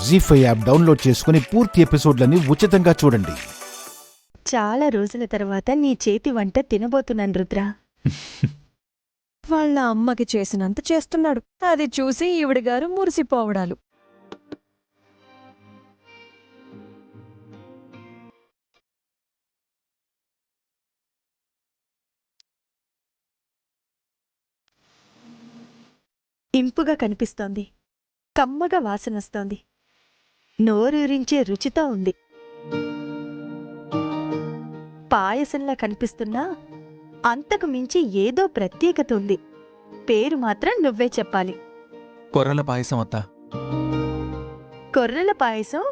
జీ5 app download చేసుకుని పూర్తి ఎపిసోడ్లని ఉచితంగా చూడండి. చాలా రోజుల తర్వాత నీ చేతి వంట తినబోతున్నాను రుద్ర. వాళ్ళ అమ్మకి చేసినంత చేస్తున్నాడు. అది చూసి ఈవిడగారు మురిసిపోవడాలు. ఇంపుగా కనిపిస్తోంది, కమ్మగా వాసనొస్తోంది, నోరూరించే రుచితో ఉంది. పాయసంలా కనిపిస్తున్నా అంతకు మించి ఏదో ప్రత్యేకత ఉంది. పేరు మాత్రం నువ్వే చెప్పాలి. కొర్రల పాయసం అత్తా. కొర్రల పాయసం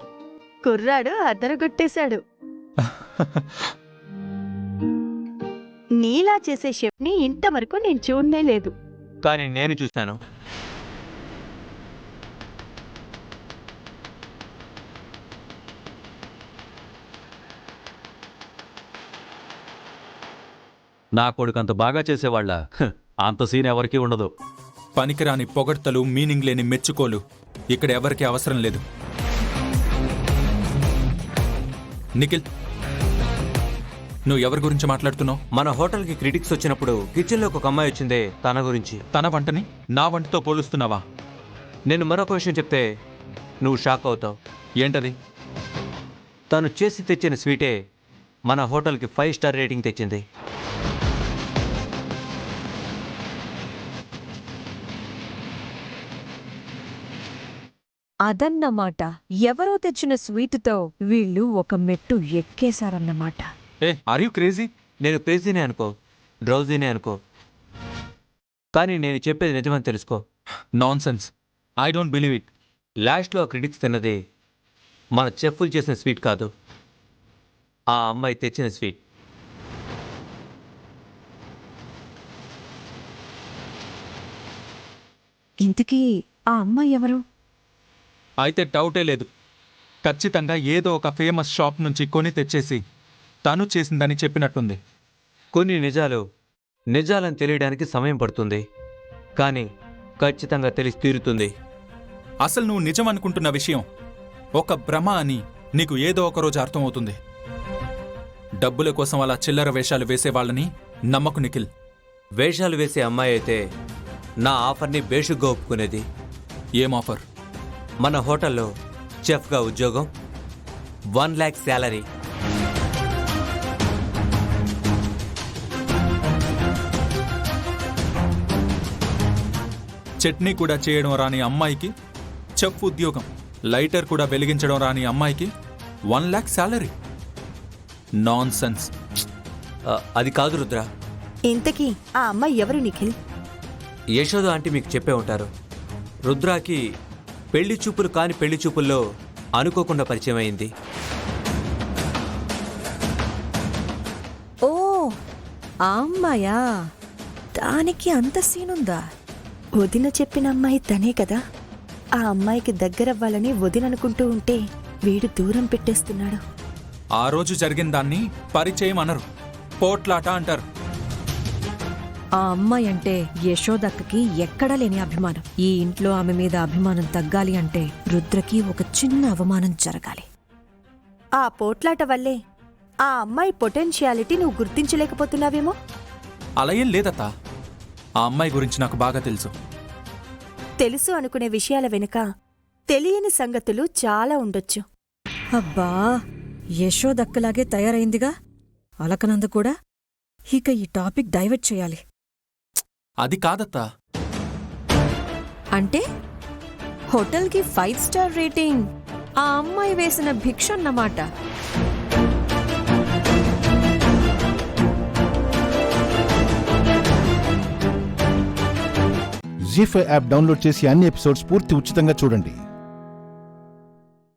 కుర్రాడు అదరగొట్టేశాడు. నీలా చేసే షెఫ్ని ఇంతవరకు నేను చూడనే లేదు. కానీ నేను చూశాను. నా కొడుకు అంత బాగా చేసేవాళ్ళ అంత సీన్ ఎవరికీ ఉండదు. పనికిరాని పొగడ్తలు, మీనింగ్ లేని మెచ్చుకోలు ఇక్కడ ఎవరికీ అవసరం లేదు. నిఖిల్, నువ్వు ఎవరి గురించి మాట్లాడుతున్నావు? మన హోటల్కి క్రిటిక్స్ వచ్చినప్పుడు కిచెన్లోకి ఒక అమ్మాయి వచ్చిందే, తన గురించి. తన వంటని నా వంటతో పోలుస్తున్నావా? నేను మరొక విషయం చెప్తే నువ్వు షాక్ అవుతావు. ఏంటది? తను చేసి తెచ్చిన స్వీటే మన హోటల్కి 5 స్టార్ రేటింగ్ తెచ్చింది. అదన్నమాట. ఎవరో తెచ్చిన స్వీటుతో వీళ్ళు ఒక మెట్టు ఎక్కేశారన్నమాట. Are you crazy? నేను క్రేజీనే అనుకో, డ్రౌజీనే అనుకో, కానీ నేను చెప్పేది నిజమని తెలుసుకో. Non sense. I don't believe it. లాస్ట్లో క్రిటిక్స్ తిన్నది మన చెఫ్లు చేసిన స్వీట్ కాదు, ఆ అమ్మాయి తెచ్చిన స్వీట్. ఇంతకీ ఆ అమ్మాయి ఎవరు? అయితే డౌటే లేదు. ఖచ్చితంగా ఏదో ఒక ఫేమస్ షాప్ నుంచి కొని తెచ్చేసి తను చేసిందని చెప్పినట్టుంది. కొన్ని నిజాలని తెలియడానికి సమయం పడుతుంది, కానీ ఖచ్చితంగా తెలిసి తీరుతుంది. అసలు నువ్వు నిజం అనుకుంటున్న విషయం ఒక భ్రమ అని నీకు ఏదో ఒక రోజు అర్థమవుతుంది. డబ్బుల కోసం అలా చిల్లర వేషాలు వేసేవాళ్ళని నమ్మకు నిఖిల్. వేషాలు వేసే అమ్మాయి అయితే నా ఆఫర్ని బేషుగ్గా ఒప్పుకునేది. ఏం ఆఫర్? మన హోటల్లో చెఫ్గా ఉద్యోగం, 1 lakh శాలరీ. చట్నీ కూడా చేయడం రాని అమ్మాయికి చెఫ్ ఉద్యోగం, లైటర్ కూడా వెలిగించడం రాని అమ్మాయికి 1 lakh శాలరీ. Non sense. అది కాదు రుద్ర. ఇంతకీ ఆ అమ్మాయి ఎవరు నిఖిల్? యశోద ఆంటీ మీకు చెప్పే ఉంటారు. రుద్రాకి పెళ్లి చూపులు కాని పెళ్లి చూపుల్లో అనుకోకుండా పరిచయం అయింది. ఓ, ఆ అమ్మాయా? దానికి అంత సీనుందా? వదిన చెప్పిన అమ్మాయి తనే కదా. ఆ అమ్మాయికి దగ్గరవ్వాలని వదిననుకుంటూ ఉంటే వీడు దూరం పెట్టేస్తున్నాడు. ఆ రోజు జరిగిన దాన్ని పరిచయం అనరు, పోట్లాట అంటారు. ఆ అమ్మాయి అంటే యశోదక్కకి ఎక్కడా లేని అభిమానం. ఈ ఇంట్లో ఆమె మీద అభిమానం తగ్గాలి అంటే రుద్రకి ఒక చిన్న అవమానం జరగాలి. ఆ పోట్లాట వల్లే ఆ అమ్మాయి పొటెన్షియాలిటీ నువ్వు గుర్తించలేకపోతున్నావేమో. అలా ఏం లేదత్తా. ఆ అమ్మాయి గురించి నాకు బాగా తెలుసు. తెలుసు అనుకునే విషయాల వెనుక తెలియని సంగతులు చాలా ఉండొచ్చు. అబ్బా, యశోదక్కలాగే తయారైందిగా అలకనంద కూడా. ఇక ఈ టాపిక్ డైవర్ట్ చేయాలి. అది కాదత్తా. అంటే హోటల్కి 5 స్టార్ రేటింగ్ ఆ అమ్మాయి వేసిన భిక్ష అన్నమాట. జీ5 యాప్ డౌన్లోడ్ చేసి అన్ని ఎపిసోడ్స్ పూర్తి ఉచితంగా చూడండి.